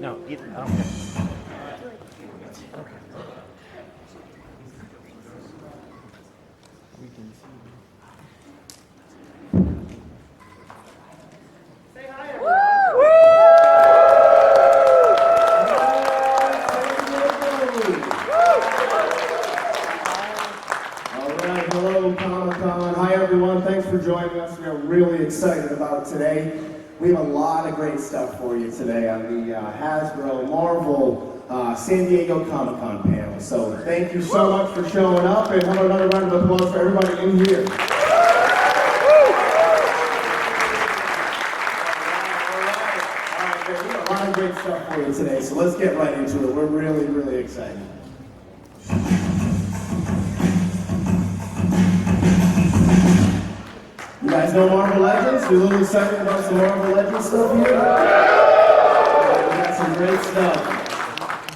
No, either. Okay. We can see. Say hi, All right, hello, Comic-Con. Hi, everyone. Thanks for joining us. We are really excited about today. We have a lot of great stuff for you today on the Hasbro Marvel San Diego Comic-Con panel. So thank you so much for showing up, and how about another round of applause for everybody in here. We have a lot of great stuff for you today, so let's get right into it. We're really, really excited. You guys know Marvel Legends? You a little excited about some Marvel Legends stuff here? We got some great stuff.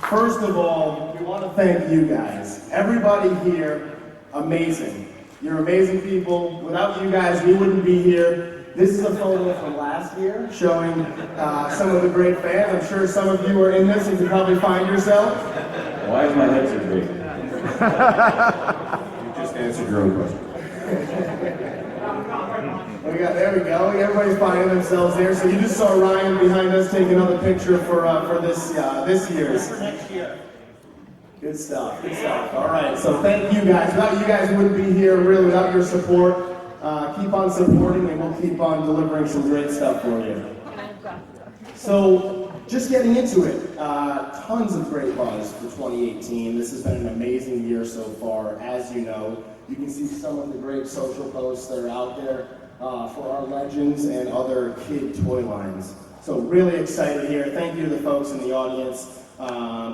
First of all, we want to thank you guys. Everybody here, amazing. You're amazing people. Without you guys, we wouldn't be here. This is a photo from last year showing some of the great fans. I'm sure some of you are in this and you probably find yourself. Why is my head so big? You just answered your own question. There we go. Everybody's finding themselves there. So you just saw Ryan behind us take another picture for this year's. For next year. Good stuff. Good stuff. All right. So thank you guys. Without you guys, we wouldn't be here. Really, without your support. Keep on supporting, and we'll keep on delivering some great stuff for you. So just getting into it. Tons of great buzz for 2018. This has been an amazing year so far. As you know, you can see some of the great social posts that are out there. For our Legends and other kid toy lines. So really excited here. Thank you to the folks in the audience.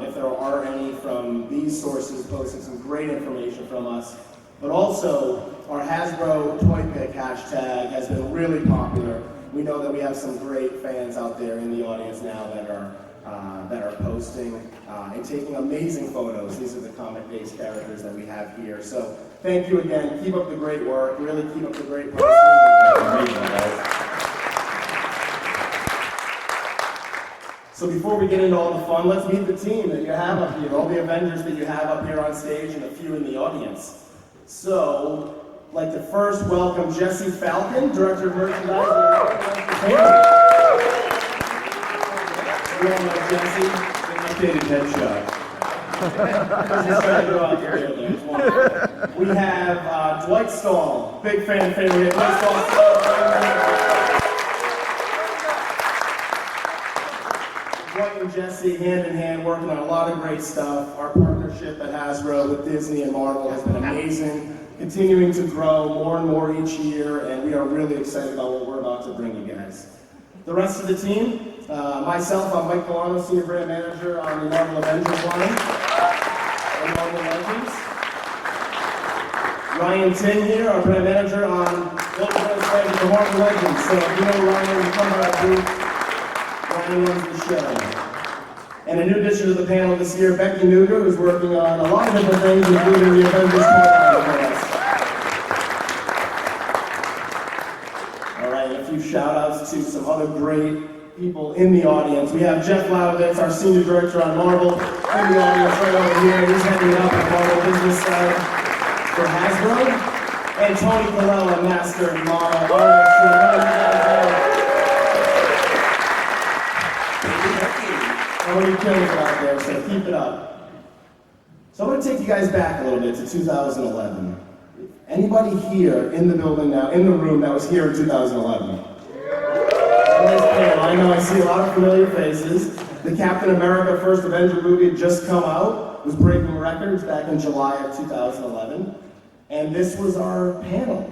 If there are any from these sources posting some great information from us. But also, our Hasbro Toy Pick hashtag has been really popular. We know that we have some great fans out there in the audience now that are posting and taking amazing photos. These are the comic-based characters that we have here. So thank you again. Keep up the great work. Really keep up the great work. So before we get into all the fun, let's meet the team that you have up here, all the Avengers that you have up here on stage and a few in the audience. So, I'd like to first welcome Jesse Falcon, Director of Merchandising. You all know Jesse, the updated headshot. We have Dwight Stahl, big fan favorite. Dwight Stahl. Dwight and Jesse, hand in hand, working on a lot of great stuff. Our partnership at Hasbro with Disney and Marvel has been amazing, continuing to grow more and more each year, and we are really excited about what we're about to bring you guys. The rest of the team, myself, I'm Mike Milano, Senior Brand Manager on the Marvel Avengers line, and Marvel Legends. Ryan Tin here, our Brand Manager on the Marvel Legends. So if you know Ryan, come by our booth. Ryan runs the show. And a new addition to the panel this year, Becky Nuger, who's working on a lot of different things, including the Avengers toy for us. All right, a few shout-outs to some other great people in the audience. We have Jeff Laudovitz, our Senior Director on Marvel, in the audience right over here. He's heading up the Marvel business side for Hasbro. And Tony Colella, Master and Model Artist. Already killing it out there, so keep it up. So I'm going to take you guys back a little bit to 2011. Anybody here in the building now, in the room that was here in 2011? I know I see a lot of familiar faces. The Captain America First Avenger movie had just come out, was breaking records back in July of 2011. And this was our panel.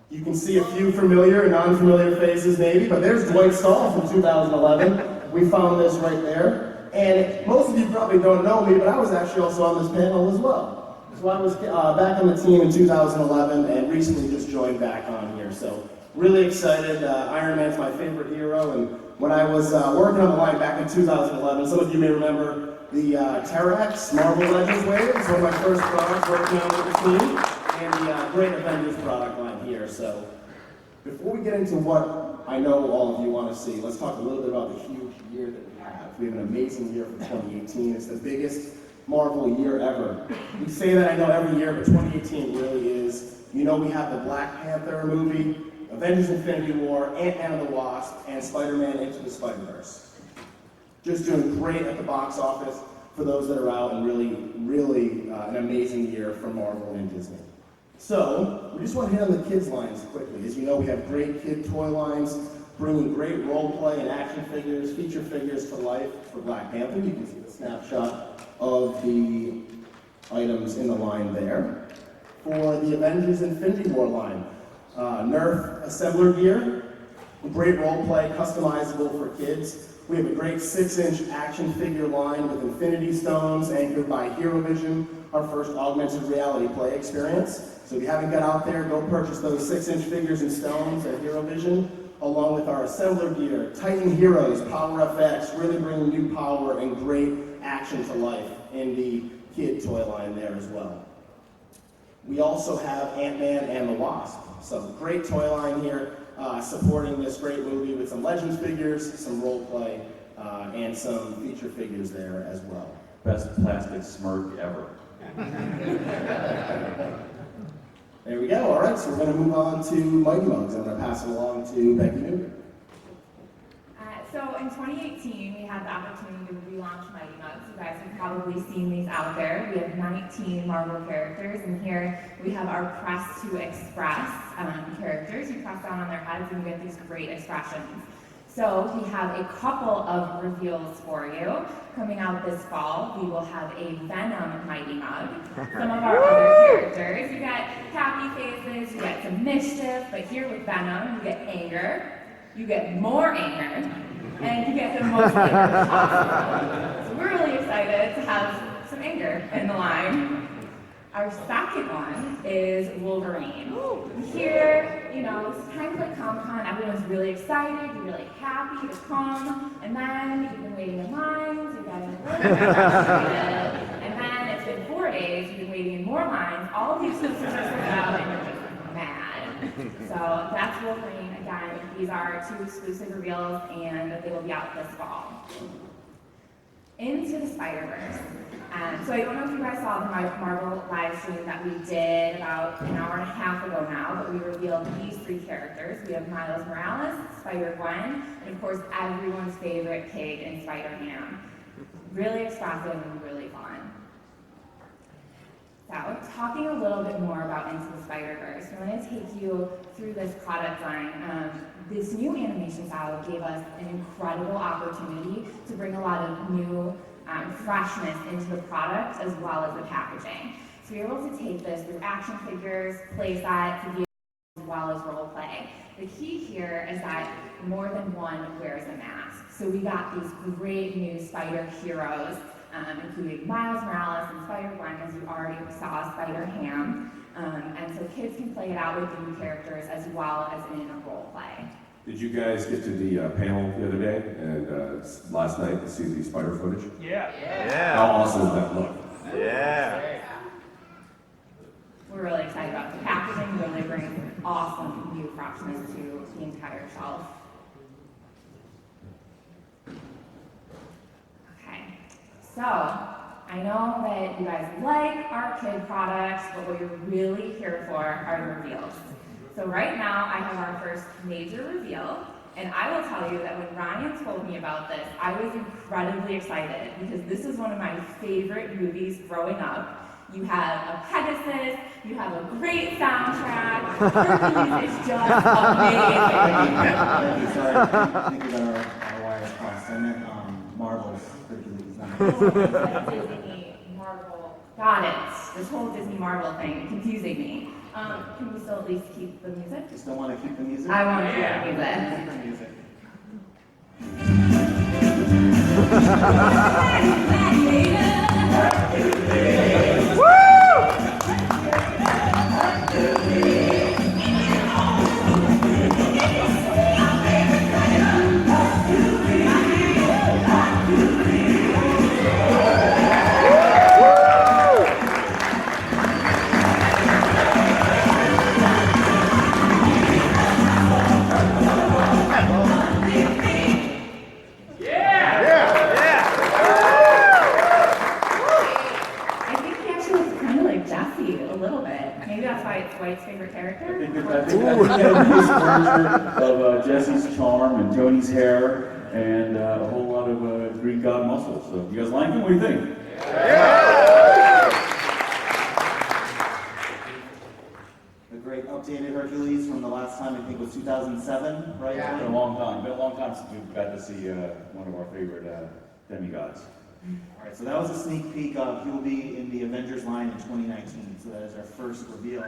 You can see a few familiar and non-familiar faces maybe, but there's Dwight Stahl from 2011. We found this right there. And most of you probably don't know me, but I was actually also on this panel as well. So I was back on the team in 2011 and recently just joined back on here. So Really excited. Iron Man's my favorite hero, and when I was working on the line back in 2011, some of you may remember the Terrax Marvel Legends wave. It's one of my first products working on with the team, and the great Avengers product line here. So before we get into what I know all of you want to see, let's talk a little bit about the huge year that we have. We have an amazing year for 2018. It's the biggest Marvel year ever. We say that I know every year, but 2018 really is. You know, we have the Black Panther movie, Avengers Infinity War, Ant-Man and the Wasp, and Spider-Man Into the Spider-Verse. Just doing great at the box office for those that are out, and really an amazing year for Marvel and Disney. So, we just want to hit on the kids' lines quickly. As you know, we have great kid toy lines, bringing great role play and action figures, feature figures to life for Black Panther. You can see the snapshot of the items in the line there. For the Avengers Infinity War line, Nerf assembler gear, great role play, customizable for kids. We have a great 6-inch action figure line with Infinity Stones anchored by Hero Vision, our first augmented reality play experience. So if you haven't got out there, go purchase those 6-inch figures and stones at Hero Vision, along with our assembler gear, Titan Heroes, Power FX, really bringing new power and great action to life in the kid toy line there as well. We also have Ant-Man and the Wasp. So great toy line here, supporting this great movie with some Legends figures, some role play, and some feature figures there as well. Best plastic smirk ever. There we go. All right, so we're going to move on to Mighty Mugs. I'm going to pass it along to Becky Newton. So in 2018, we had the opportunity to relaunch Mighty Mugs. You guys have probably seen these out there. We have 19 Marvel characters, and here we have our Press to Express characters. You press down on their heads and you get these great expressions. So we have a couple of reveals for you. Coming out this fall, we will have a Venom Mighty Mug. Some of our other characters, you get happy faces, you get some mischief, but here with Venom, you get anger, you get more anger, and you get the most anger possible. So we're really excited to have some anger in the line. Our second one is Wolverine. Here, you know, it's kind of like Comic-Con, everyone's really excited, you're really happy to come, and then you've been waiting in lines, you're getting really excited, and then it's been 4 days, you've been waiting in more lines, all of the exclusives are sold out, and you're just mad. So that's Wolverine. Again, these are 2 exclusive reveals, and they will be out this fall. Into the Spider-Verse. So I don't know if you guys saw the Marvel live stream that we did about an hour and a half ago now, but we revealed these 3 characters. We have Miles Morales, Spider-Gwen, and of course everyone's favorite pig in Spider-Man. Really expressive and really fun. So, talking a little bit more about Into the Spider-Verse, I want to take you through this product line. This new animation style gave us an incredible opportunity to bring a lot of new freshness into the product as well as the packaging. So we were able to take this with action figures, play sets, as well as role play. The key here is that more than one wears a mask. So we got these great new spider heroes, including Miles Morales and Spider-Gwen, as you already saw, Spider-Ham. And so kids can play it out with the new characters as well as in a role play. Did you guys get to the panel the other day and last night to see the spider footage? Yeah. How awesome does that look? Yeah. We're really excited about the packaging. Really brings awesome new freshness to the entire shelf. Okay, so I know that you guys like our kid products, but what you're really here for are the reveals. So right now, I have our first major reveal, and I will tell you that when Ryan told me about this, I was incredibly excited because this is one of my favorite movies growing up. You have a Pegasus, you have a great soundtrack, Hercules is just amazing. Sorry, I think we got our wires crossed. I meant Marvel's Hercules. Disney, Marvel, got it. This whole Disney Marvel thing, confusing me. Can we still at least keep the music? You still want to keep the music? I want to keep the music. Keep the music. arm and Tony's hair and a whole lot of Greek god muscle. So you guys like him? What do you think? The great updated Hercules from the last time, I think was 2007, right? It's been a long time. Been a long time since we've got to see one of our favorite demigods. All right, so that was a sneak peek of he will be in the Avengers line in 2019. So that is our first reveal.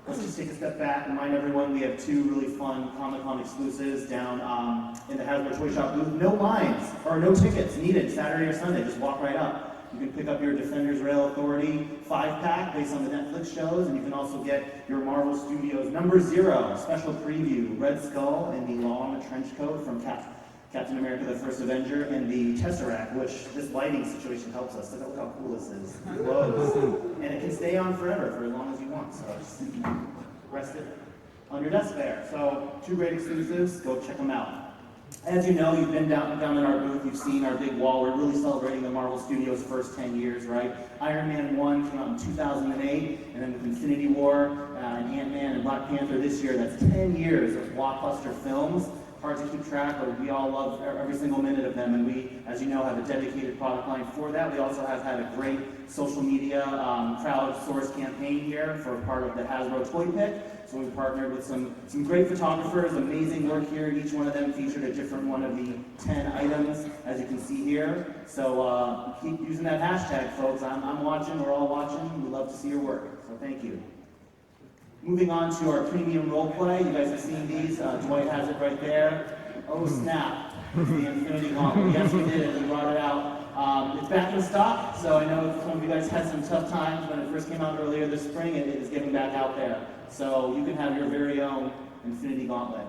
Let's just take a step back and remind everyone we have two really fun Comic-Con exclusives down in the Hasbro Toy Shop booth. No lines or no tickets needed Saturday or Sunday. Just walk right up. You can pick up your Defenders Rail Authority 5-pack based on the Netflix shows, and you can also get your Marvel Studios number 0 special preview, Red Skull and the Law on the Trench Coat from Captain America: The First Avenger, and the Tesseract, which this lighting situation helps us. Look how cool this is. It glows. And it can stay on forever for as long as you want, so just rest it on your desk there. So, two great exclusives, go check them out. As you know, you've been down in our booth, you've seen our big wall. We're really celebrating the Marvel Studios' first 10 years, right? Iron Man 1 came out in 2008, and then with Infinity War and Ant-Man and Black Panther this year, that's 10 years of blockbuster films. Hard to keep track, but we all love every single minute of them, and we, as you know, have a dedicated product line for that. We also have had a great social media crowdsourced campaign here for part of the Hasbro Toy Pick. So we've partnered with some great photographers, amazing work here. Each one of them featured a different one of the 10 items, as you can see here. So keep using that hashtag, folks. I'm watching, we're all watching. We love to see your work, so thank you. Moving on to our premium role play. You guys have seen these. Dwight has it right there. Oh snap, it's the Infinity Gauntlet. Yes, we did it, we brought it out. It's back in stock, so I know some of you guys had some tough times when it first came out earlier this spring. It is getting back out there. So you can have your very own Infinity Gauntlet.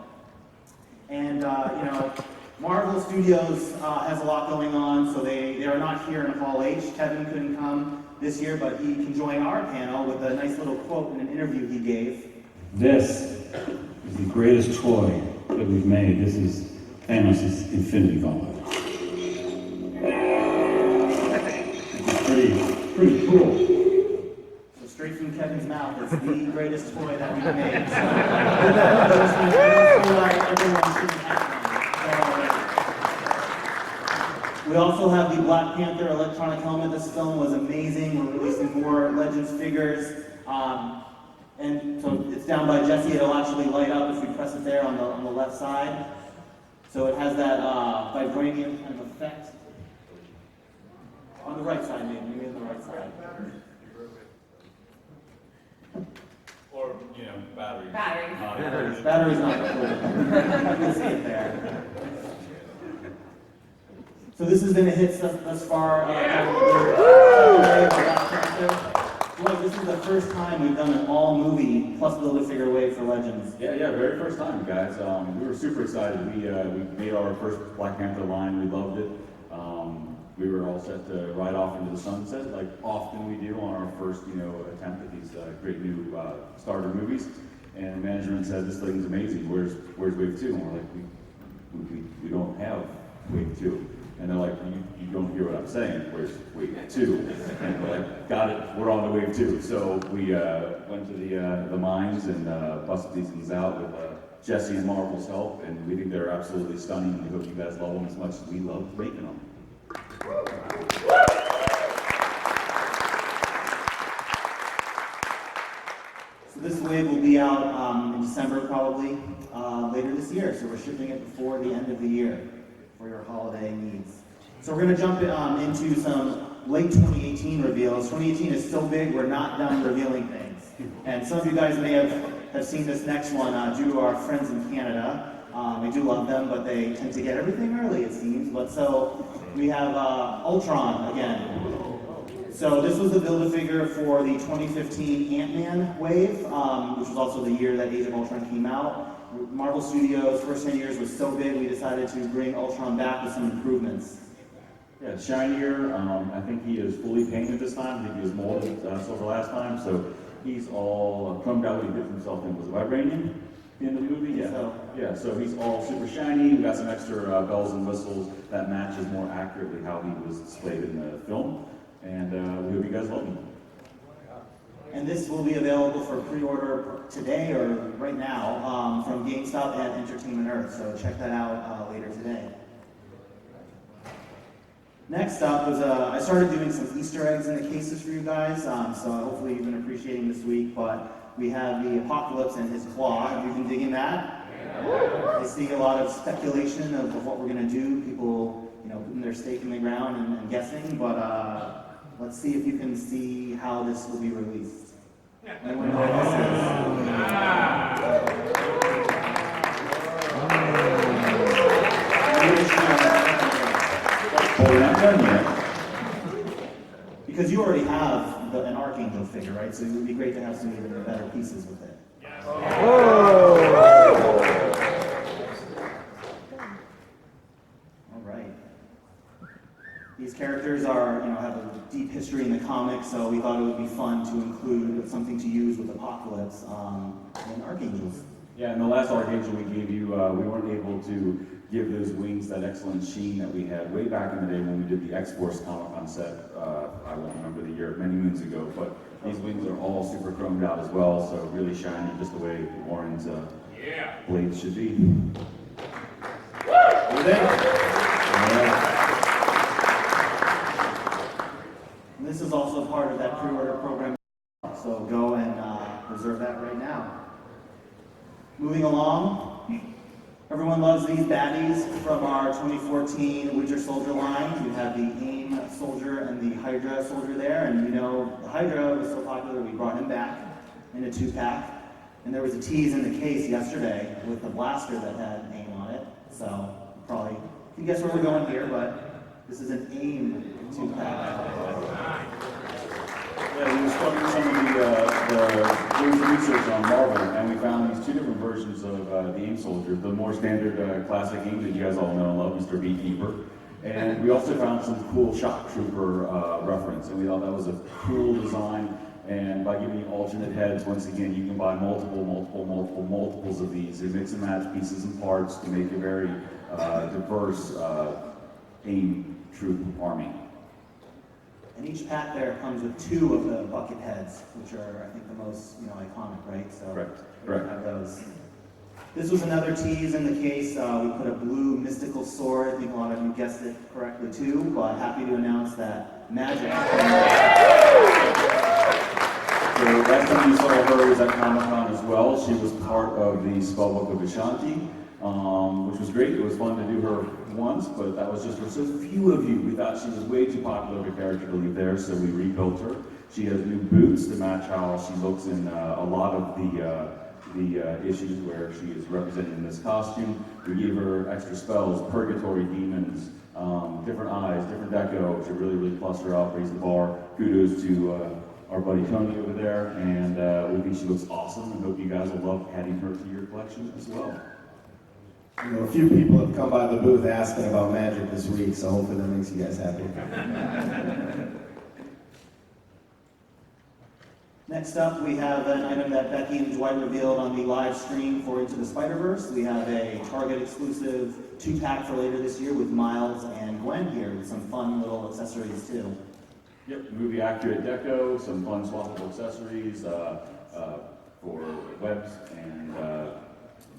And, you know, Marvel Studios has a lot going on, so they are not here in Hall H. Kevin couldn't come this year, but he can join our panel with a nice little quote in an interview he gave. This is the greatest toy that we've made. This is Thanos' Infinity Gauntlet. It's pretty cool. So straight from Kevin's mouth, it's the greatest toy that we've made. So, I don't feel like everyone should have one. We also have the Black Panther electronic helmet. This film was amazing. We're releasing more Legends figures. And so it's down by Jesse. It'll actually light up if we press it there on the left side. So it has that vibranium kind of effect. On the right side, maybe on the right side. Or, you know, batteries. Batteries. Battery's not cool. You can see it there. So this has been a hit thus far. Boy, this is the first time we've done an all-movie plus Build-A-Figure wave for Legends. Yeah, very first time, guys. We were super excited. We made our first Black Panther line. We loved it. We were all set to ride off into the sunset, like often we do on our first, attempt at these great new starter movies. And management said, "This thing is amazing. Where's Wave 2?" And we're like, "We don't have Wave 2." And they're like, "You don't hear what I'm saying. Where's Wave 2?" And we're like, "Got it. We're on to Wave 2." So we went to the mines and busted these things out with Jesse and Marvel's help, and we think they're absolutely stunning. We hope you guys love them as much as we love making them. So this wave will be out in December probably, later this year. So we're shipping it before the end of the year for your holiday needs. So we're going to jump into some late 2018 reveals. 2018 is so big, we're not done revealing things. And some of you guys may have seen this next one due to our friends in Canada. We do love them, but they tend to get everything early, it seems. But so we have Ultron again. So this was the Build-A-Figure for the 2015 Ant-Man wave, which was also the year that Age of Ultron came out. Marvel Studios' first 10 years was so big, we decided to bring Ultron back with some improvements. Yeah, shinier. I think he is fully painted this time. I think he was molded silver last time, so he's all chromed out. What he did for himself, I think, was vibranium in the movie. Yeah, so he's all super shiny. We got some extra bells and whistles that matches more accurately how he was displayed in the film. And we hope you guys love him. And this will be available for pre-order today or right now from GameStop and Entertainment Earth. So check that out later today. Next up was I started doing some Easter eggs in the cases for you guys. So hopefully you've been appreciating this week. But we have the Apocalypse and his claw. Have you been digging that? I see a lot of speculation of what we're going to do. People, putting their stake in the ground and guessing. But let's see if you can see how this will be released. Anyone know what Well, we're not done yet. Because you already have an Archangel figure, right? So it would be great to have some even better pieces with it. All right. These characters are, have a deep history in the comics, so we thought it would be fun to include something to use with Apocalypse and Archangels. Yeah, and the last Archangel we gave you, we weren't able to give those wings that excellent sheen that we had way back in the day when we did the X-Force Comic-Con set. I won't remember the year, many moons ago, but these wings are all super chromed out as well, so really shiny, just the way Warren's blades should be. What do you think? This is also part of that pre-order program, so go and reserve that right now. Moving along, everyone loves these baddies from our 2014 Winter Soldier line. You have the AIM Soldier and the Hydra Soldier there, and the Hydra was so popular we brought him back in a 2-pack. And there was a tease in the case yesterday with the blaster that had AIM on it, so you probably can guess where we're going here, but this is an AIM 2-pack. Yeah, we were starting some of the research on Marvel, and we found these 2 different versions of the AIM Soldier. The more standard classic AIM that you guys all know and love, Mr. Beekeeper. And we also found some cool Shock Trooper reference, and we thought that was a cool design. And by giving you alternate heads, once again, you can buy multiples of these. And mix and match pieces and parts to make a very diverse AIM troop army. And each pack there comes with 2 of the bucket heads, which are, I think, the most, iconic, right? So Correct. we have those. This was another tease in the case. We put a blue mystical sword. I think a lot of you guessed it correctly too, but happy to announce that Magic. So last time you saw her was at Comic-Con as well. She was part of the Spellbook of Ashanti, which was great. It was fun to do her once, but that was just for so few of you. We thought she was way too popular of a character to leave there, so we rebuilt her. She has new boots to match how she looks in a lot of the issues where she is represented in this costume. We gave her extra spells, purgatory demons, different eyes, different deco to really plus her up, raise the bar. Kudos to our buddy Tony over there, and we think she looks awesome, and hope you guys will love adding her to your collection as well. A few people have come by the booth asking about Magic this week, so hopefully that makes you guys happy. Next up, we have an item that Becky and Dwight revealed on the live stream for Into the Spider-Verse. We have a Target exclusive 2-pack for later this year with Miles and Gwen here with some fun little accessories too. Yep, movie accurate deco, some fun swappable accessories for webs and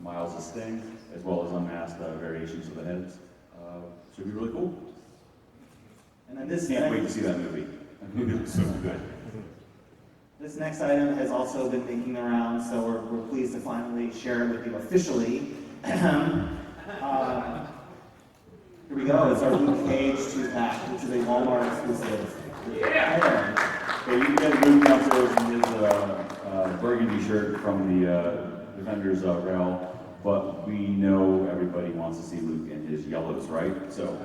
Miles' Sting, as well as unmasked variations of the heads. Should be really cool. And then this Can't wait to see that movie. That movie looks so good. This next item has also been making the rounds, so we're pleased to finally share it with you officially. Here we go. It's our Luke Cage 2-pack, which is a Walmart exclusive. Yeah, you can get a movie downstairs from his burgundy shirt from the Defenders rail. But we know everybody wants to see Luke in his yellows, right? So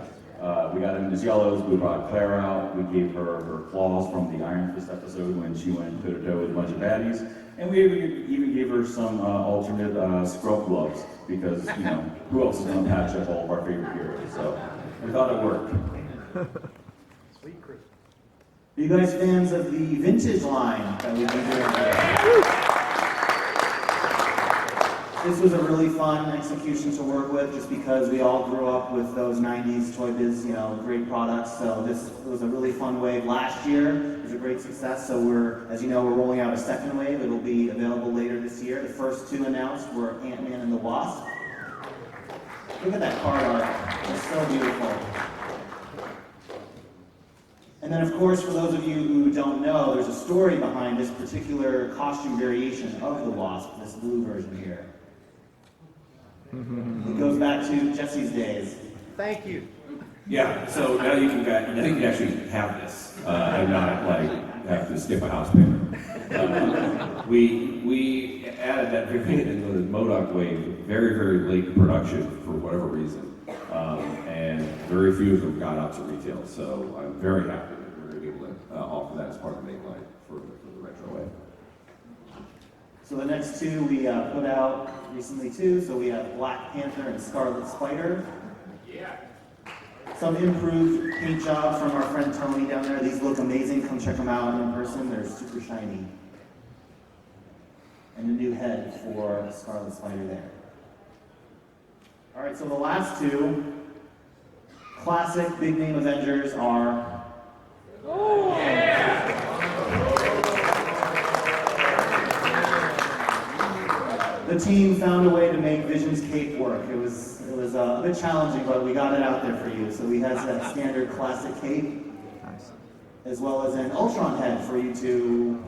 we got him in his yellows. We brought Claire out. We gave her her claws from the Iron Fist episode when she went toe-to-toe with a bunch of baddies. And we even gave her some alternate scrub gloves because, who else is going to patch up all of our favorite heroes? So we thought it worked. Sweet Chris. Are you guys fans of the vintage line that we've been doing today? This was a really fun execution to work with, just because we all grew up with those 90s Toy Biz, great products. So this was a really fun wave last year. It was a great success. So as you know, we're rolling out a second wave. It'll be available later this year. The first two announced were Ant-Man and the Wasp. Look at that card art. It's so beautiful. And then, of course, for those of you who don't know, there's a story behind this particular costume variation of the Wasp, this blue version here. It goes back to Jesse's days. Thank you. Yeah, so now you can I think you actually have this, and not like have to skip a house payment. We added that variant in the MODOK wave very, very late production for whatever reason, and very few of them got out to retail. So I'm very happy that we're going to be able to offer that as part of the main line for the retro wave. So the next two we put out recently too. So we have Black Panther and Scarlet Spider. Yeah. Some improved paint job from our friend Tony down there. These look amazing. Come check them out in person. They're super shiny. And a new head for Scarlet Spider there. All right, so the last two classic big name Avengers are. The team found a way to make Vision's cape work. It was a bit challenging, but we got it out there for you. So we have that standard classic cape, as well as an Ultron head for you to,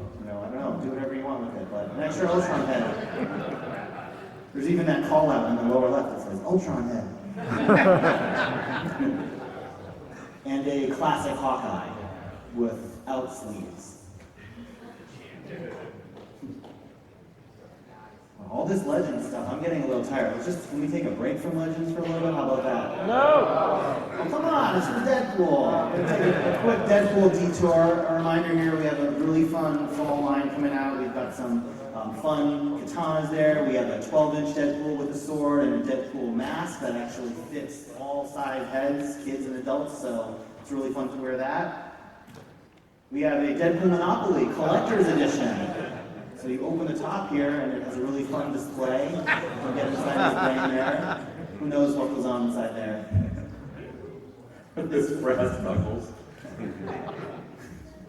do whatever you want with it. But an extra Ultron head. There's even that call out in the lower left that says Ultron head. And a classic Hawkeye without sleeves. All this Legends stuff, I'm getting a little tired. Can we take a break from Legends for a little bit? How about that? No! Oh, come on, it's for Deadpool. We're gonna take a quick Deadpool detour. A reminder here, we have a really fun fall line coming out. We've got some fun katanas there. We have a 12-inch Deadpool with a sword and a Deadpool mask that actually fits all size heads, kids and adults, so it's really fun to wear that. We have a Deadpool Monopoly Collector's Edition. So you open the top here, and it has a really fun display. You can get inside this brain there. Who knows what goes on inside there? This brass knuckles.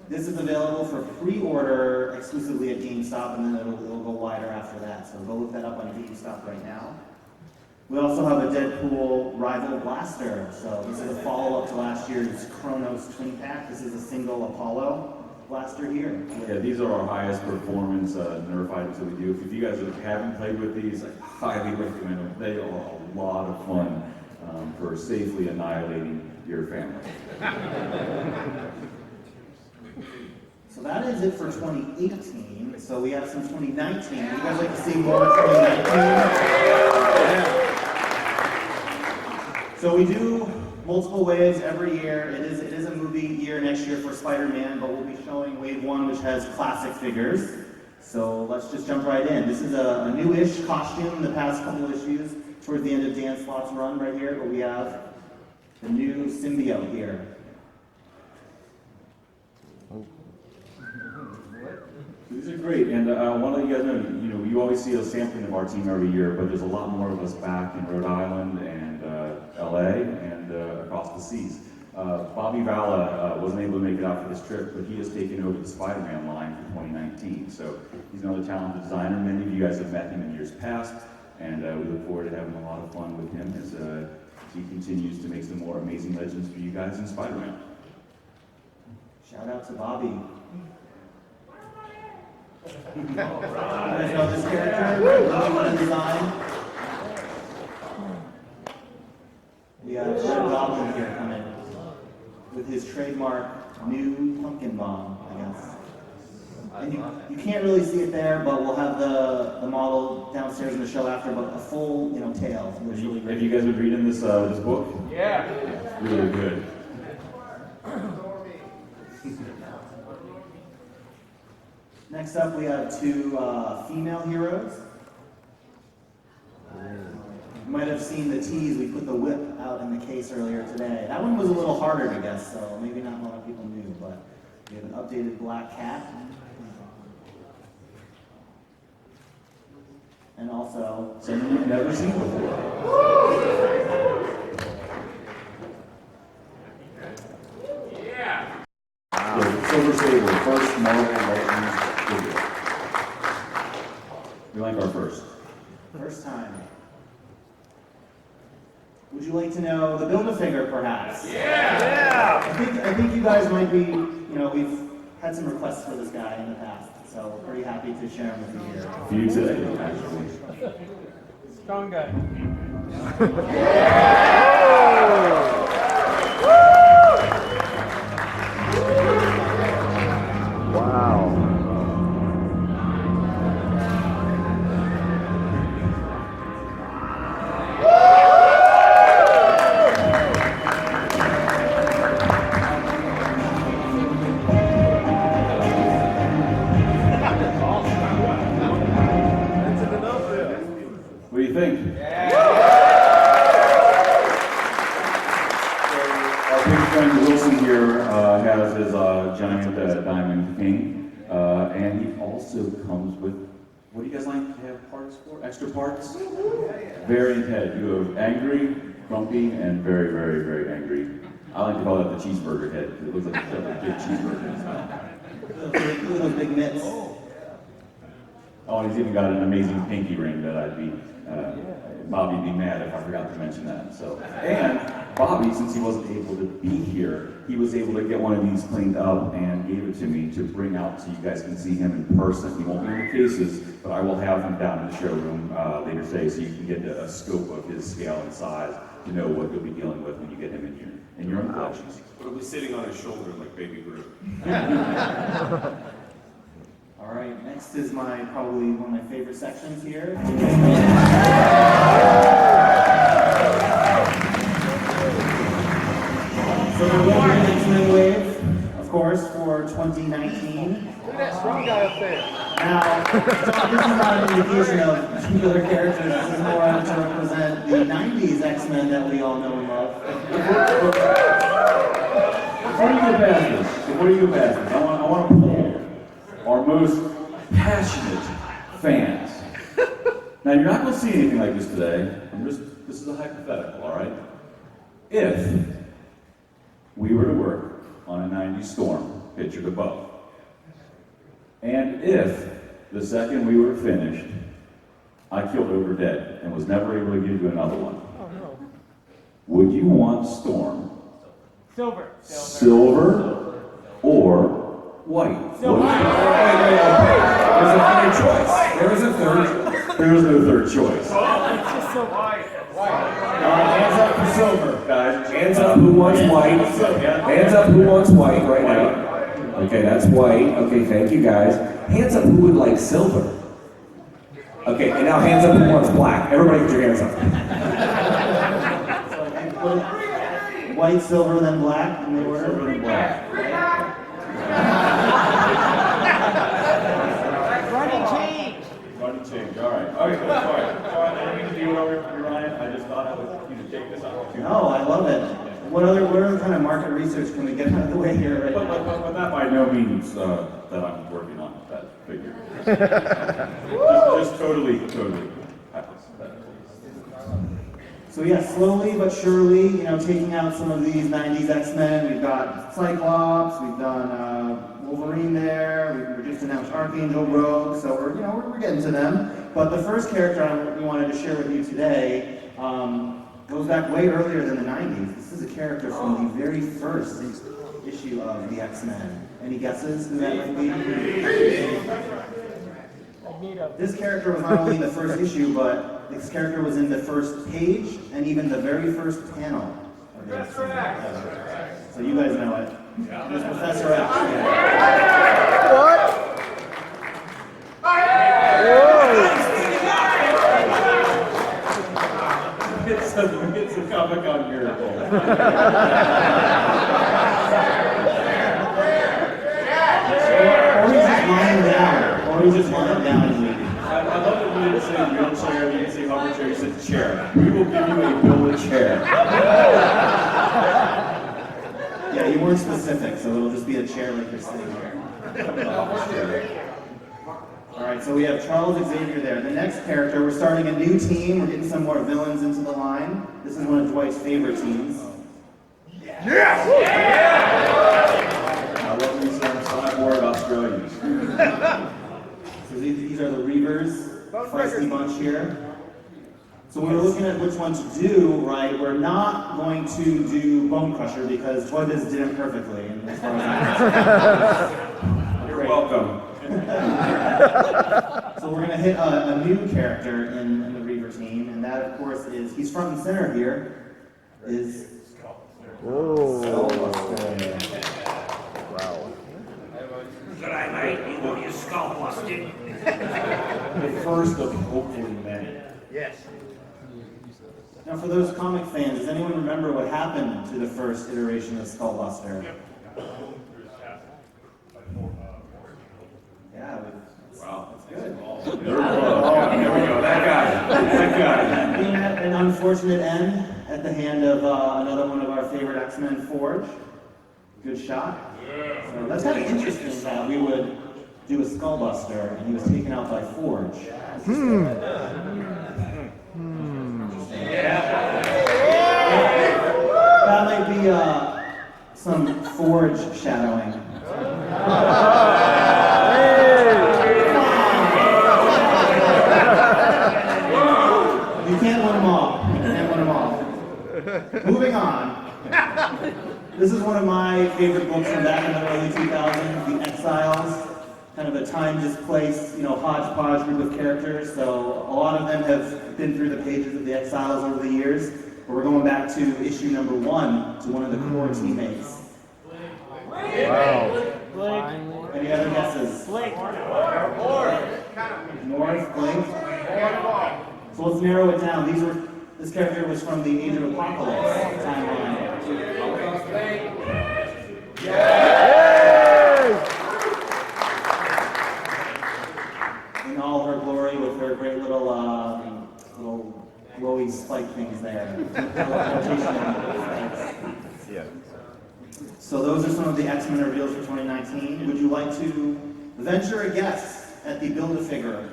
This is available for pre-order exclusively at GameStop, and then it'll go wider after that. So go look that up on GameStop right now. We also have a Deadpool Rival Blaster. So this is a follow-up to last year's Chronos Twin Pack. This is a single Apollo blaster here. Yeah, these are our highest performance Nerf items that we do. If you guys haven't played with these, I highly recommend them. They are a lot of fun for safely annihilating your family. So that is it for 2018. So we have some 2019. Would you guys like to see more 2019? So we do multiple waves every year. It is a movie year next year for Spider-Man, but we'll be showing wave 1, which has classic figures. So let's just jump right in. This is a new-ish costume in the past couple of issues, towards the end of Dan Slott's run right here, but we have the new symbiote here. These are great, and I want to let you guys know, you always see a sampling of our team every year, but there's a lot more of us back in Rhode Island and LA and across the seas. Bobby Valla wasn't able to make it out for this trip, but he has taken over the Spider-Man line for 2019. So he's another talented designer. Many of you guys have met him in years past, and we look forward to having a lot of fun with him as he continues to make some more amazing legends for you guys in Spider-Man. Shout out to Bobby. You guys know this character? Really fun design. We have Red Goblin here coming with his trademark new pumpkin bomb, I guess. And you can't really see it there, but we'll have the model downstairs in the show after, but a full tail. Have you guys been reading this this book? Yeah. It's really good. Next up, we have two female heroes. You might have seen the tease. We put the whip out in the case earlier today. That one was a little harder to guess, so maybe not a lot of people knew, but we have an updated Black Cat. and also Something you've never seen before. The Silver Saber, first Marvel Legends figure. We like our first. first time. Would you like to know the Build-A-Figure, perhaps? Yeah! I think you guys might be, we've had some requests for this guy in the past, so we're pretty happy to share him with you here. A few today, actually. Strong guy. Wow. What do you think? Our big friend Wilson here has his giant diamond king, and he also comes with, what do you guys like to have parts for? Extra parts? Variant head. You have angry, grumpy, and very, very, very angry. I like to call that the cheeseburger head, because it looks like a big cheeseburger in his mouth. Look at those big mitts. Oh, and he's even got an amazing pinky ring that Bobby'd be mad if I forgot to mention that. So, and Bobby, since he wasn't able to be here, he was able to get one of these cleaned up and gave it to me to bring out so you guys can see him in person. He won't be in the cases, but I will have him down in the showroom later today so you can get a scope of his scale and size to know what you'll be dealing with when you get him in your own collections. It'll be sitting on his shoulder like Baby Groot. All right, next is probably one of my favorite sections here. So the Wolverine X-Men wave, of course, for 2019. Look at that strong guy up there. Now, this is not an indication of particular characters. This is more to represent the 90s X-Men that we all know and love. Before you go past this, I want to pull our most passionate fans. Now, you're not going to see anything like this today. This is a hypothetical, all right? If we were to work on a 90s Storm pictured above, and if the second we were finished, I killed over dead and was never able to give you another one, Oh no. would you want Storm Silver. silver or white? Silver. There's a third choice. There is a third. There is no third choice. It's just so white. Hands up for silver. Guys, Hands up who wants white. Hands up who wants white right now. Okay, that's white. Okay, thank you guys. Hands up who would like silver. Okay, and now hands up who wants black. Everybody put your hands up. So I think white, silver, then black in the order. silver and black. Running change. Running change, all right. Okay, cool, sorry. I didn't mean to do it over you, Ryan. I just thought I would take this opportunity. No, I love it. What other kind of market research can we get out of the way here right But now? that by no means that I'm working on that figure. just totally hypothetical. So yeah, slowly but surely, taking out some of these 90s X-Men. We've got Cyclops, we've done Wolverine there, we just announced Archangel Rogue, so we're getting to them. But the first character we wanted to share with you today goes back way earlier than the 90s. This is a character from the very first issue of the X-Men. Any guesses who that might be? Magneto. This character was not only in the first issue, but this character was in the first page and even the very first panel of the X-Men. So you guys know it. It's Professor X. What? It's a Comic-Con miracle. Or he's just lying down and waiting. I love that we didn't say wheelchair, we didn't say hover chair, you said chair. We will give you a build-a chair. Yeah, you weren't specific, so it'll just be a chair like you're sitting here. All right, right, so we have Charles Xavier there. The next character, we're starting a new team. We're getting some more villains into the line. This is one of Dwight's favorite teams. I love these cyborg Australians. So these are the Reavers, feisty bunch here. So we were looking at which one to do, right? We're not going to do Bone Crusher because Dwight did it perfectly. And as far as I'm You're welcome. So we're going to hit a new character in the Reaver team, and that, of course, is, he's front and center here, is Skullbuster. Wow. G'day, mate. You want your skull busted? The first of hopefully many. Yes. Now, for those comic fans, does anyone remember what happened to the first iteration of Skullbuster? Yeah, Wow. that's good. There we go. That guy. We had an unfortunate end at the hand of another one of our favorite X-Men, Forge. Good shot. So that's kind of interesting that we would do a Skullbuster and he was taken out by Forge. That might be some Forge shadowing. You can't win them all. You can't win them all. Moving on. This is one of my favorite books from back in the early 2000s, The Exiles. Kind of a time-displaced, hodgepodge group of characters. So a lot of them have been through the pages of The Exiles over the years. But we're going back to issue number 1 to one of the core teammates. Wow. Any other guesses? Blake. North, Blake? So let's narrow it down. This character was from the Age of Apocalypse timeline. In all her glory, with her great little glowy spike things there. Yeah. So those are some of the X-Men reveals for 2019. Would you like to venture a guess at the Build-A-Figure?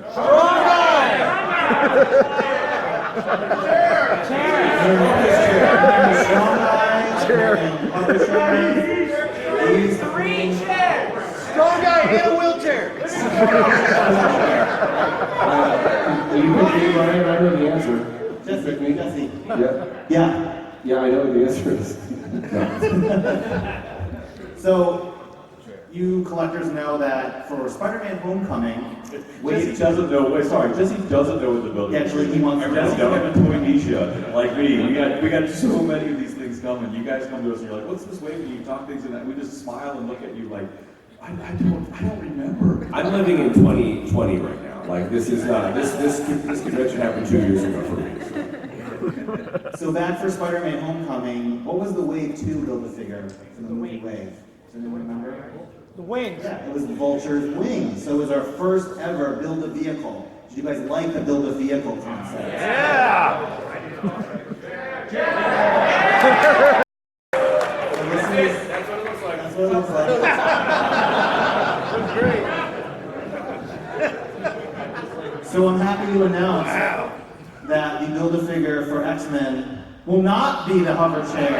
Strong guy in a wheelchair. You can see Ryan, I know the answer. Jesse. Yeah. Yeah. Yeah, I know what the answer is. So, you collectors know that for Spider-Man Homecoming, Jesse doesn't know what the building Yeah, is. actually, he wants to Jesse know. don't have a Toy-Nisha like me. We got so many of these things coming. You guys come to us and you're like, what's this wave? And you talk things and we just smile and look at you like, I don't remember. I'm living in 2020 right now. Like this is this convention happened 2 years ago for me. So back for Spider-Man Homecoming, what was the Wave 2 Build-A-Figure for the movie Wave? Does anyone remember? The wings. Yeah, it was Vulture's wings. So it was our first ever Build-A-Vehicle. Did you guys like the Build-A-Vehicle concept? Yeah. So that's what it looks like. That's what it looks like. That's great. So I'm happy to announce that the Build-A-Figure for X-Men will not be the hover chair.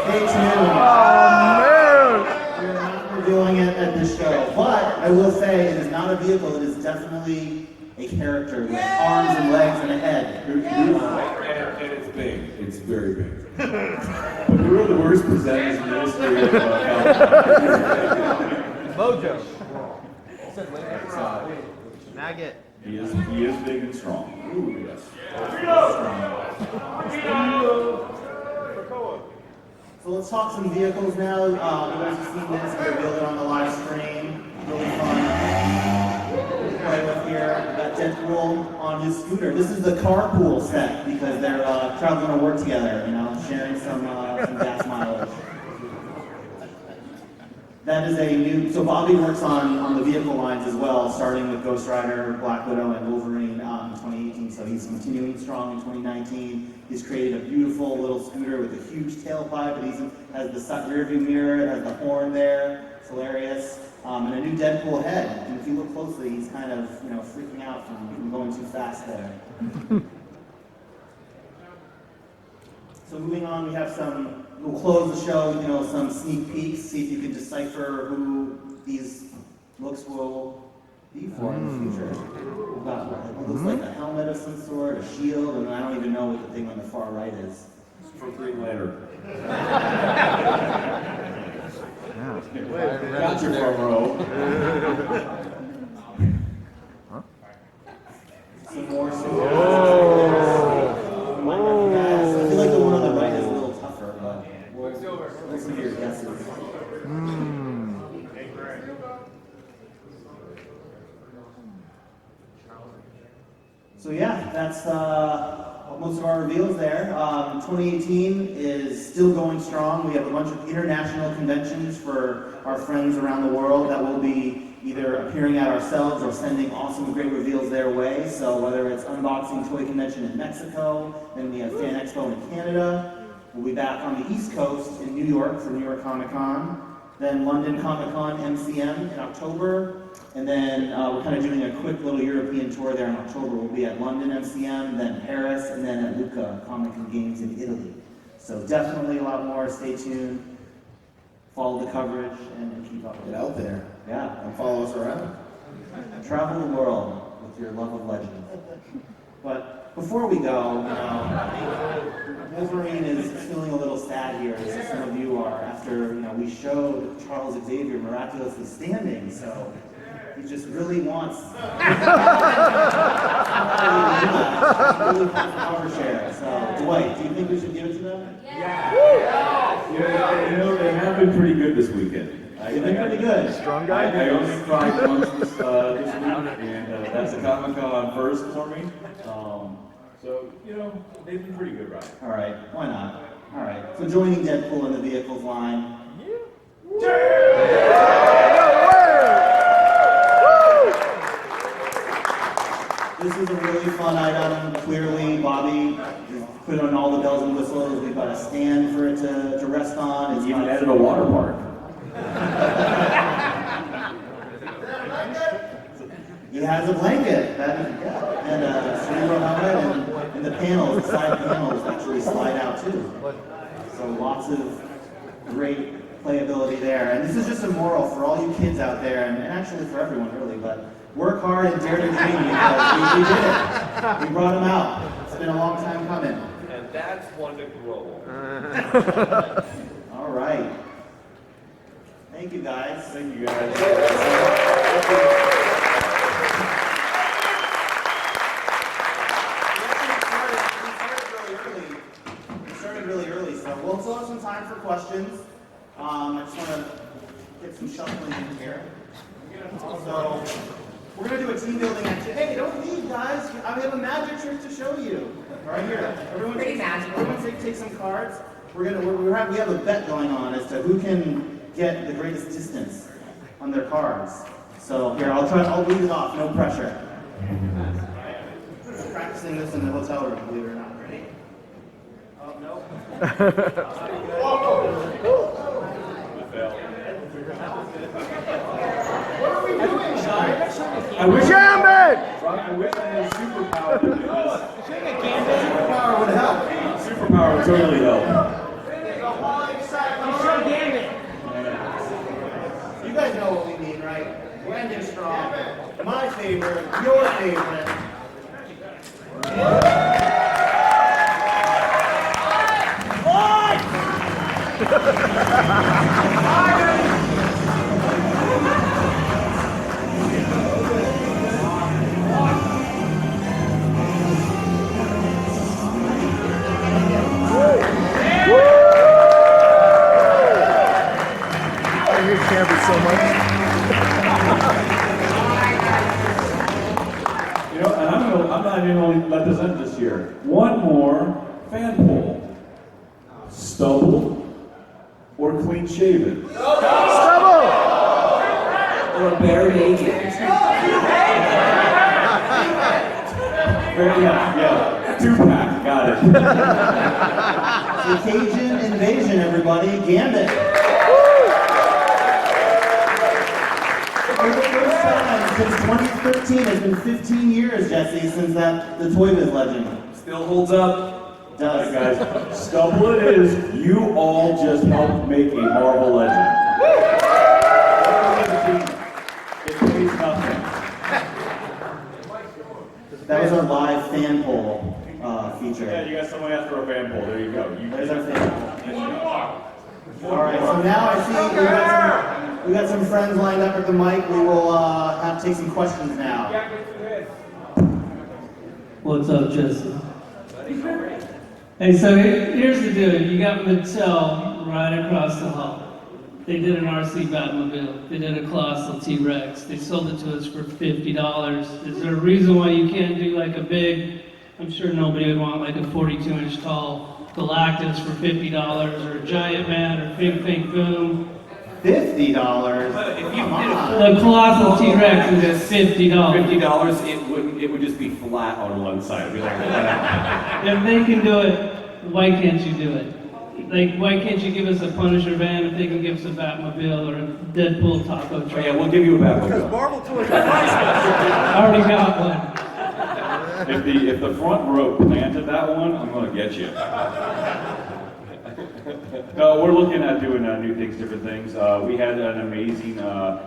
Stay tuned. We're not revealing it at this show, but I will say it is not a vehicle, it is definitely a character with arms and legs and a head. And it's big. It's very big. Who are the worst presenters in the history of Mojo. Nugget. He is big and strong. Ooh, yes. So let's talk some vehicles now. You guys have seen this, we revealed it on the live stream. Really fun. Play with here. We've got Deadpool on his scooter. This is the carpool set because they're traveling to work together, sharing some gas mileage. That is a new, so Bobby works on the vehicle lines as well, starting with Ghost Rider, Black Widow, and Wolverine in 2018, so he's continuing strong in 2019. He's created a beautiful little scooter with a huge tailpipe. It even has the side rear view mirror. It has the horn there. It's hilarious. And a new Deadpool head. And if you look closely, he's kind of, freaking out from going too fast there. So moving on, we have we'll close the show, some sneak peeks, see if you can decipher who these looks will be for in the future. We've got it looks like a helmet of some sort, a shield, and I don't even know what the thing on the far right is. For Green Lantern. Got your front row. Some more swords. Yes, I feel like the one on the right is a little tougher, but we'll listen to your guesses. So yeah, that's most of our reveals there. 2018 is still going strong. We have a bunch of international conventions for our friends around the world that will be either appearing at ourselves or sending awesome, great reveals their way. So whether it's Unboxing Toy Convention in Mexico, then we have Fan Expo in Canada. We'll be back on the East Coast in New York for New York Comic Con. Then London Comic Con MCM in October. And then we're kind of doing a quick little European tour there in October. We'll be at London MCM, then Paris, and then at Lucca Comic and Games in Italy. So definitely a lot more. Stay tuned. Follow the coverage and keep up with it. Get out there. Yeah. And follow us around. Travel the world with your love of legends. But before we go, Wolverine is feeling a little sad here, as some of you are, after we showed Charles Xavier miraculously standing. So he just really wants really cover share. So Dwight, do you think we should give it to them? Yeah, they have been pretty good this weekend. They've been pretty good. Strong guy. I only cried once this week, and that's the Comic Con first for me. So, they've been pretty good, right? All right, why not? All right, so joining Deadpool in the vehicles line. This is a really fun item. Clearly, Bobby put on all the bells and whistles. We've got a stand for it to rest on. It's Even got added a water park. He has a blanket, and a cerebral helmet, and the panels, the side panels actually slide out too. So lots of great playability there. And this is just a moral for all you kids out there, and actually for everyone really, but work hard and dare to dream because we did it. We brought them out. It's been a long time coming. And that's one to grow. All right. Thank you guys. Thank you, guys. We started really early, so we'll still have some time for questions. I just want to get some shuffling in here. So we're going to do a team building activity. Hey, don't leave, guys. I have a magic trick to show you. Right here. Everyone Pretty magical. Everyone take some cards. We have a bet going on as to who can get the greatest distance on their cards. So here, I'll lead it off, no pressure. I'm practicing this in the hotel room, believe it or not. Ready? Oh, no. What are we doing, Shine? I wish Jam it! I wish I had a superpower to do this. Superpower would help. Superpower would totally help. You guys know what we mean, right? Landing strong. My favorite, your favorite. I hate campers so much. And I'm not even going to let this end this year. One more fan poll. Stubble or clean shaven? Stubble! Or bare naked. Fair enough, yeah. 2-pack, got it. The Cajun Invasion, everybody. Gambit. For the first time since 2013, it's been 15 years, Jesse, since the Toy Biz legend. Still holds up. All right, guys, stubble it is. You all just helped make a Marvel legend. It pays nothing. That was our live fan poll feature. Yeah, you got someone asked for a fan poll. There you go. There's our fan poll. All right, so now I see we got some friends lined up at the mic. We will have to take some questions now. What's up, Jesse? Hey, so here's the deal. You got Mattel right across the hall. They did an RC Batmobile. They did a Colossal T-Rex. They sold it to us for $50. Is there a reason why you can't do like a big, I'm sure nobody would want like a 42-inch tall Galactus for $50, or a Giant Man, or Big Pink Boom? $50? Come on. The Colossal T-Rex is at $50. $50, it would just be flat on one side. It'd be like that. If they can do it, why can't you do it? Like, why can't you give us a Punisher van if they can give us a Batmobile or a Deadpool taco truck? Oh, yeah, we'll give you a Batmobile. Marvel toys. I already got one. If the front row planted that one, I'm gonna get you. No, we're looking at doing new things, different things. We had an amazing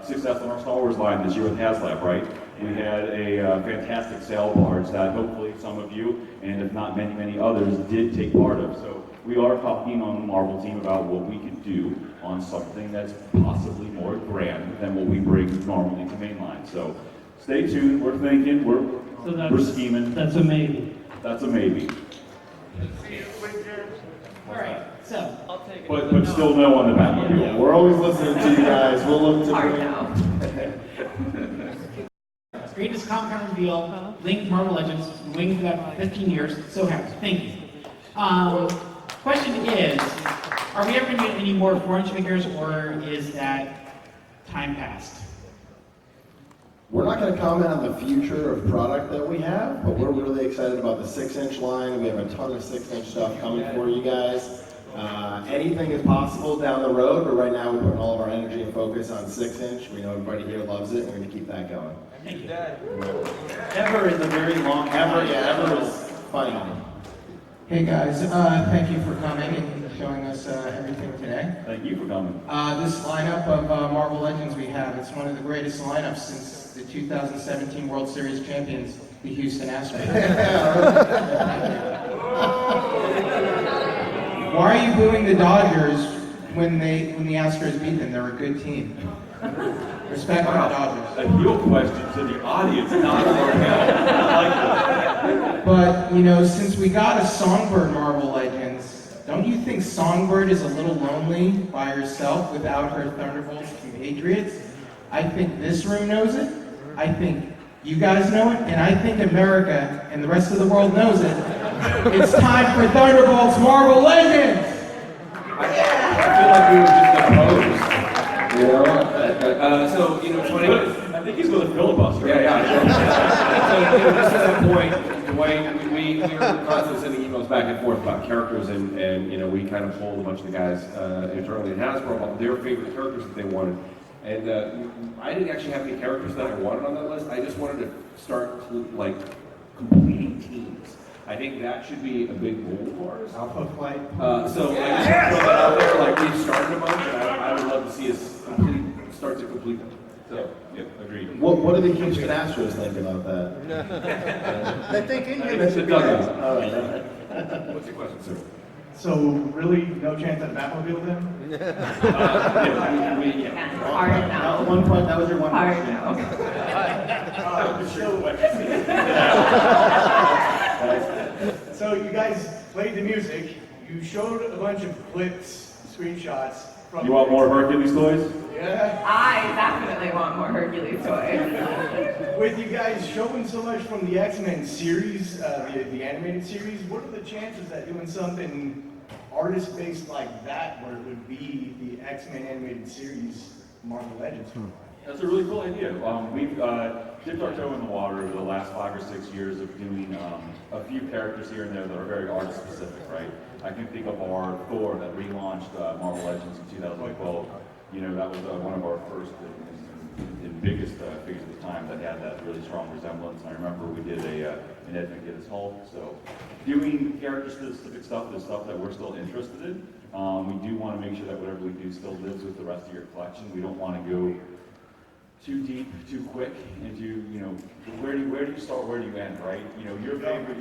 success on our Star Wars line this year with HasLab, right? We had a fantastic sale barge that hopefully some of you, and if not many, many others, did take part of. So we are talking on the Marvel team about what we could do on something that's possibly more grand than what we bring normally to mainline. So stay tuned. We're thinking. We're scheming. That's a maybe. That's a maybe. All right, so I'll take it. But still no on the Batmobile. We're always listening to you guys. We'll look to Hard bring. no. Greatest Comic Con reveal, linked Marvel Legends, waiting for that 15 years. So happy. Thank you. Question is, are we ever going to get any more 4-inch figures, or is that time past? We're not going to comment on the future of product that we have, but we're really excited about the 6-inch line. We have a ton of 6-inch stuff coming for you guys. Anything is possible down the road, but right now we're putting all of our energy and focus on 6-inch. We know everybody here loves it, and we're going to keep that going. Thank you. Ever is a very long Ever is funny. Hey guys, thank you for coming and showing us everything today. Thank you for coming. This lineup of Marvel Legends we have, it's one of the greatest lineups since the 2017 World Series champions, the Houston Astros. Why are you booing the Dodgers when the Astros beat them? They're a good team. Respect for the Dodgers. A heel question to the audience, not our panel. I like that. But, you know, since we got a Songbird Marvel Legends, don't you think Songbird is a little lonely by herself without her Thunderbolts compatriots? I think this room knows it. I think you guys know it. And I think America and the rest of the world knows it. It's time for Thunderbolts Marvel Legends! I feel like we were just opposed. You know? So, you know, 20 minutes. I think he's going to filibuster. Yeah. So, you know, just to that point, Dwayne, we were constantly sending emails back and forth about characters, and you know, we kind of polled a bunch of the guys internally at Hasbro about their favorite characters that they wanted. And I didn't actually have any characters that I wanted on that list. I just wanted to start like completing teams. I think that should be a big goal for us. Alpha Flight. So I just throw that out there. Like we've started a bunch, and I would love to see us start to complete them. So, Yep, agreed. What do the Houston Astros think about that? They think Indian it's a dugout. All right. What's your question, sir? So really, no chance at Batmobile then? Hard no. One point. That was your one Hard question. no. So you guys played the music. You showed a bunch of clips, screenshots from. You want more Hercules toys? Yeah. I definitely want more Hercules toys. With you guys showing so much from the X-Men series, the animated series, what are the chances that doing something artist-based like that, where it would be the X-Men animated series, Marvel Legends? That's a really cool idea. We've dipped our toe in the water over the last 5 or 6 years of doing a few characters here and there that are very art specific, right? I can think of our Thor that relaunched Marvel Legends in 2012. You know, that was one of our first and biggest figures at the time that had that really strong resemblance. And I remember we did an Ed McGuinness Hulk. So doing character-specific stuff is stuff that we're still interested in. We do want to make sure that whatever we do still lives with the rest of your collection. We don't want to go too deep, too quick into, you know, where do you start, where do you end, right? You know, your favorite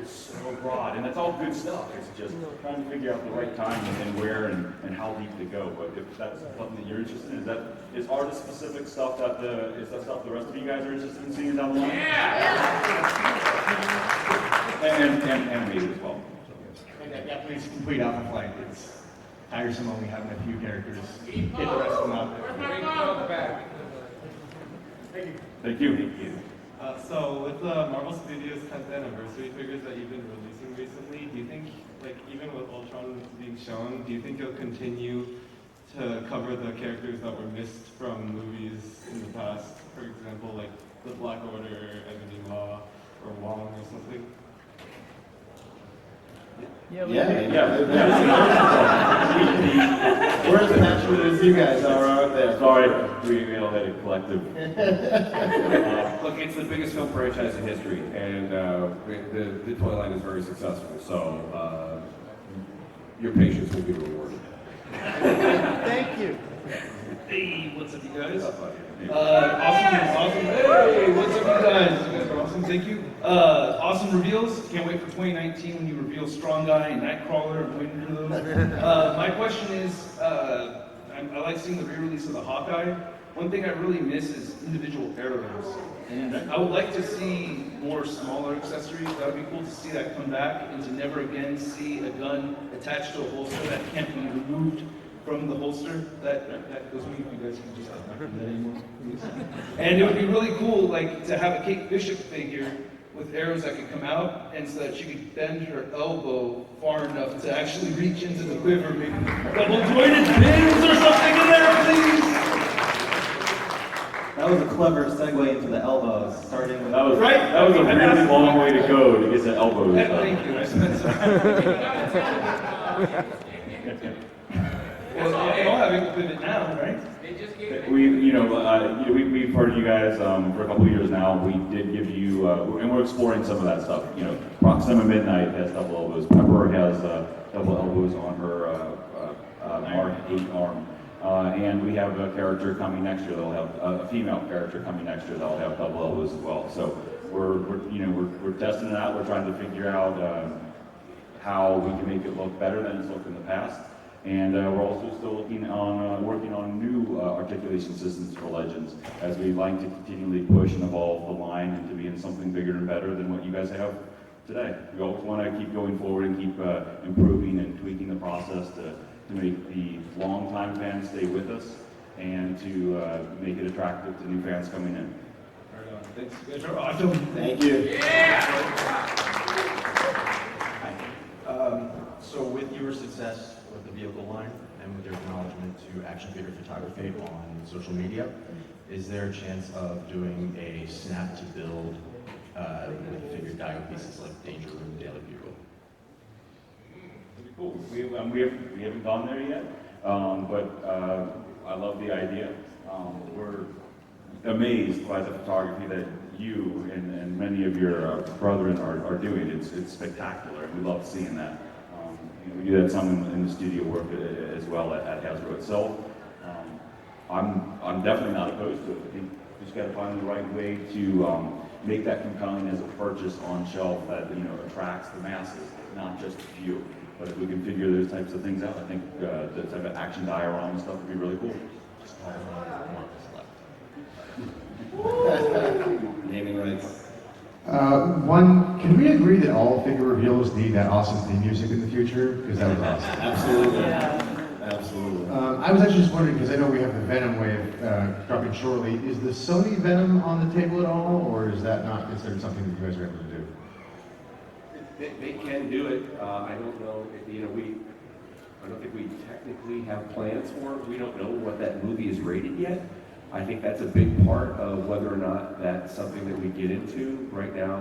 is so broad, and that's all good stuff. It's just trying to figure out the right time and where and how deep to go. But if that's something that you're interested in, is artist-specific stuff is that stuff the rest of you guys are interested in seeing down the line? Yeah! And maybe as well. That definitely is complete Alpha Flight. It's tiresome only having a few characters. Get the rest of them out there. Thank you. So with the Marvel Studios 10th anniversary figures that you've been releasing recently, do you think, like even with Ultron being shown, do you think you'll continue to cover the characters that were missed from movies in the past? For example, like the Black Order, Ebony Maw, or Wong or something? Yeah. We're as passionate as you guys are out there. Sorry, we all had a collective. Look, it's the biggest film franchise in history, and the toy line is very successful. So your patience will be rewarded. Thank you. Hey, what's up, you guys? Awesome. Hey, what's up, you guys? You guys are awesome. Thank you. Awesome reveals. Can't wait for 2019 when you reveal Strong Guy and Nightcrawler. I'm waiting for those. My question is, I like seeing the re-release of the Hawkeye. One thing I really miss is individual heirlooms. And I would like to see more smaller accessories. That would be cool to see that come back and to never again see a gun attached to a holster that can't be removed from the holster. That goes me if you guys can just not do that anymore, please. And it would be really cool, like, to have a Kate Bishop figure with arrows that could come out, and so that she could bend her elbow far enough to actually reach into the quiver, maybe double-jointed pins or something in there, please. That was a clever segue into the elbows, starting with... That was a really long way to go to get to elbows. Thank you, I spent some Well, they all have ankle pivot now, right? We've heard you guys for a couple of years now. We did give you, and we're exploring some of that stuff. You know, Proxima Midnight has double elbows. Pepper has double elbows on her Mark 8 arm. And we have a character coming next year that'll have a female character coming next year that'll have double elbows as well. So we're testing it out. We're trying to figure out how we can make it look better than it's looked in the past. And we're also still working on new articulation systems for Legends, as we like to continually push and evolve the line into being something bigger and better than what you guys have today. We always want to keep going forward and keep improving and tweaking the process to make the long-time fans stay with us and to make it attractive to new fans coming in. Right on. Thanks. You guys are awesome. Thank you. So with your success with the vehicle line and with your acknowledgement to action figure photography on social media, is there a chance of doing a snap to build with figured Dio pieces like Danger Room, Daily Bugle? Pretty cool. We haven't gone there yet, but I love the idea. We're amazed by the photography that you and many of your brethren are doing. It's spectacular, and we love seeing that. We do that some in the studio work as well at Hasbro itself. I'm definitely not opposed to it. I think we just got to find the right way to make that compelling as a purchase on shelf that attracts the masses, not just a few. But if we can figure those types of things out, I think the type of action diorama stuff would be really cool. Naming rights. Can we agree that all figure reveals need that awesome theme music in the future? Because that was awesome. Absolutely. Yeah. Absolutely. I was actually just wondering, because I know we have the Venom wave dropping shortly. Is the Sony Venom on the table at all, or is that not considered something that you guys are able to do? They can do it. I don't know. I don't think we technically have plans for it. We don't know what that movie is rated yet. I think that's a big part of whether or not that's something that we get into. Right now,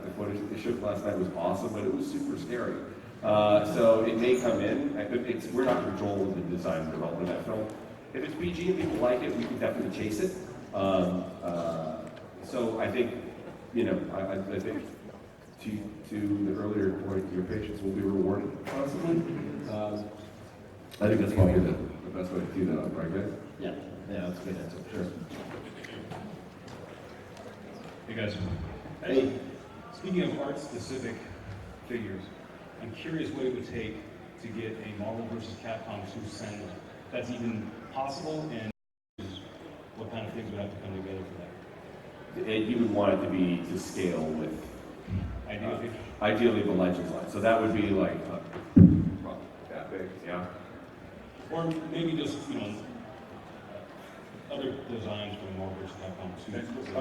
the footage that they showed last night was awesome, but it was super scary. So it may come in. We're not in control of the design and development of that film. If it's PG and people like it, we can definitely chase it. So I think, I think to the earlier point, your patience will be rewarded possibly. I think that's probably the best way to do that, right, guys? Yeah, that's a good answer, sure. Hey guys. Hey. Speaking of art-specific figures, I'm curious what it would take to get a Marvel vs. Capcom 2 send that's even possible, and what kind of things would have to come together for that? You would want it to be to scale with ideally the Legends line. So that would be like that big, yeah. Or maybe just, other designs for Marvel vs. Capcom 2.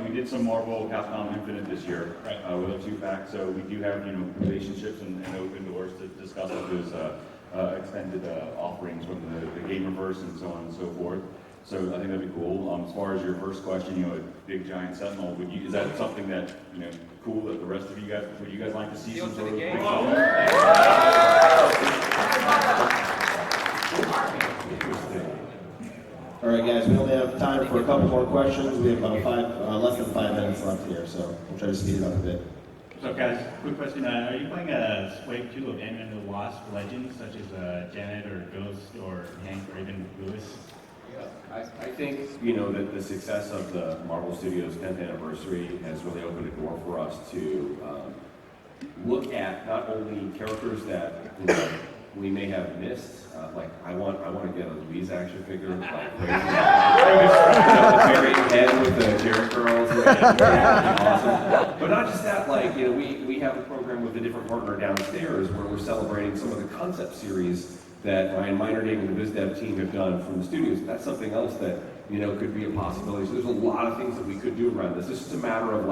We did some Marvel Capcom Infinite this year with a 2-pack, so we do have relationships and open doors to discuss those extended offerings from the Gamerverse and so on and so forth. So I think that'd be cool. As far as your first question, a big giant Sentinel, is that something that cool that the rest of you guys would you guys like to see some sort of big All right, guys, we only have time for a couple more questions. We have about less than 5 minutes left here, so we'll try to speed it up a bit. So guys, quick question. Are you playing a Wave 2 of Ant-Man and the Wasp Legends, such as Janet or Ghost or Hank or even Lewis? I think, that the success of the Marvel Studios 10th anniversary has really opened a door for us to look at not only characters that we may have missed. Like I want to get a Louise action figure, like crazy. The very head with the Jerry curls, awesome. But not just that, we have a program with a different partner downstairs where we're celebrating some of the concept series that Ryan Meinerding and the BizDev team have done from the studios. That's something else that could be a possibility. So there's a lot of things that we could do around this. It's just a matter of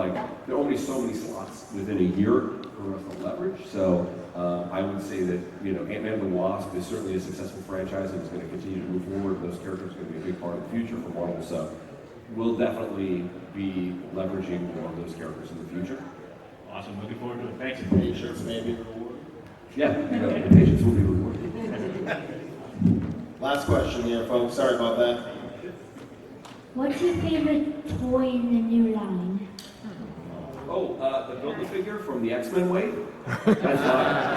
there are only so many slots within a year for us to leverage. So I would say that Ant-Man and the Wasp is certainly a successful franchise and is going to continue to move forward. Those characters are going to be a big part of the future for Marvel. So we'll definitely be leveraging more of those characters in the future. Awesome, looking forward to it. Thanks. Patience may be rewarded. Yeah, the patience will be rewarded. Last question here, folks. Sorry about that. What's your favorite toy in the new line? Oh, the Build-A-Figure from the X-Men wave? That's not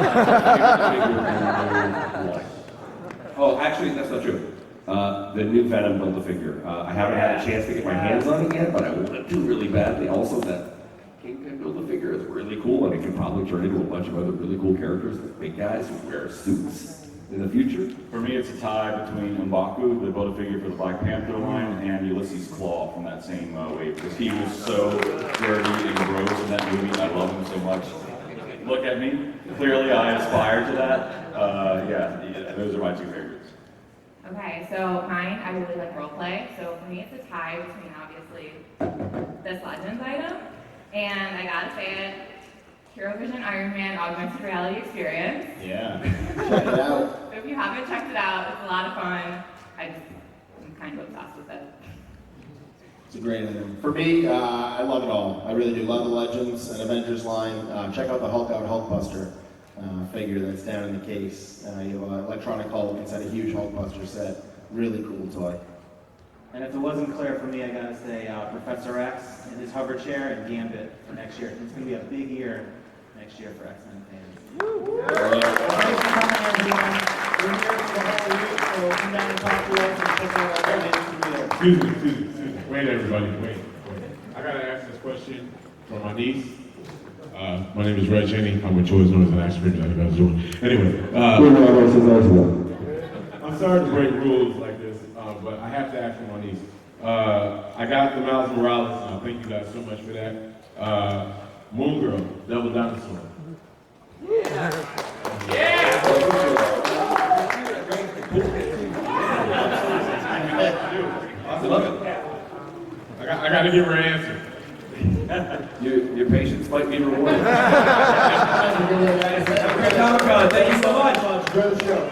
Oh, actually, that's not true. The new Venom Build-A-Figure. I haven't had a chance to get my hands on it yet, but I want to really badly. Also, that Kingpin Build-A-Figure is really cool, and it can probably turn into a bunch of other really cool characters, like big guys who wear suits in the future. For me, it's a tie between M'Baku, the Build-A-Figure for the Black Panther line, and Ulysses Claw from that same wave, because he was so dirty and gross in that movie. I love him so much. Look at me. Clearly, I aspire to that. Yeah, those are my two favorites. Okay, so mine, I really like roleplay. So for me, it's a tie between obviously this Legends item, and I gotta say it, Hero Vision Iron Man Augmented Reality Experience. Yeah, check it out. So if you haven't checked it out, it's a lot of fun. I'm kind of obsessed with it. It's a great item. For me, I love it all. I really do love the Legends and Avengers line. Check out the Hulk Out Hulkbuster figure that's down in the case. You have an electronic Hulk inside a huge Hulkbuster set. Really cool toy. And if it wasn't clear for me, I gotta say Professor X and his hover chair and Gambit for next year. It's gonna be a big year next year for X-Men fans. Thanks for coming, everyone. We're here for the whole week, so come down and talk to us and check out our latest video. Excuse me. Wait, everybody, wait. I gotta ask this question from my niece. My name is Red Jenny. I'm with Choice Noise and Action Figures, like you guys doing. Anyway, I'm sorry to break rules like this, but I have to ask for my niece. I got the Miles Morales. Thank you guys so much for that. Moon Girl, Devil Dinosaur. I gotta give her an answer. Your patience might be rewarded. Thank you so much. Great show.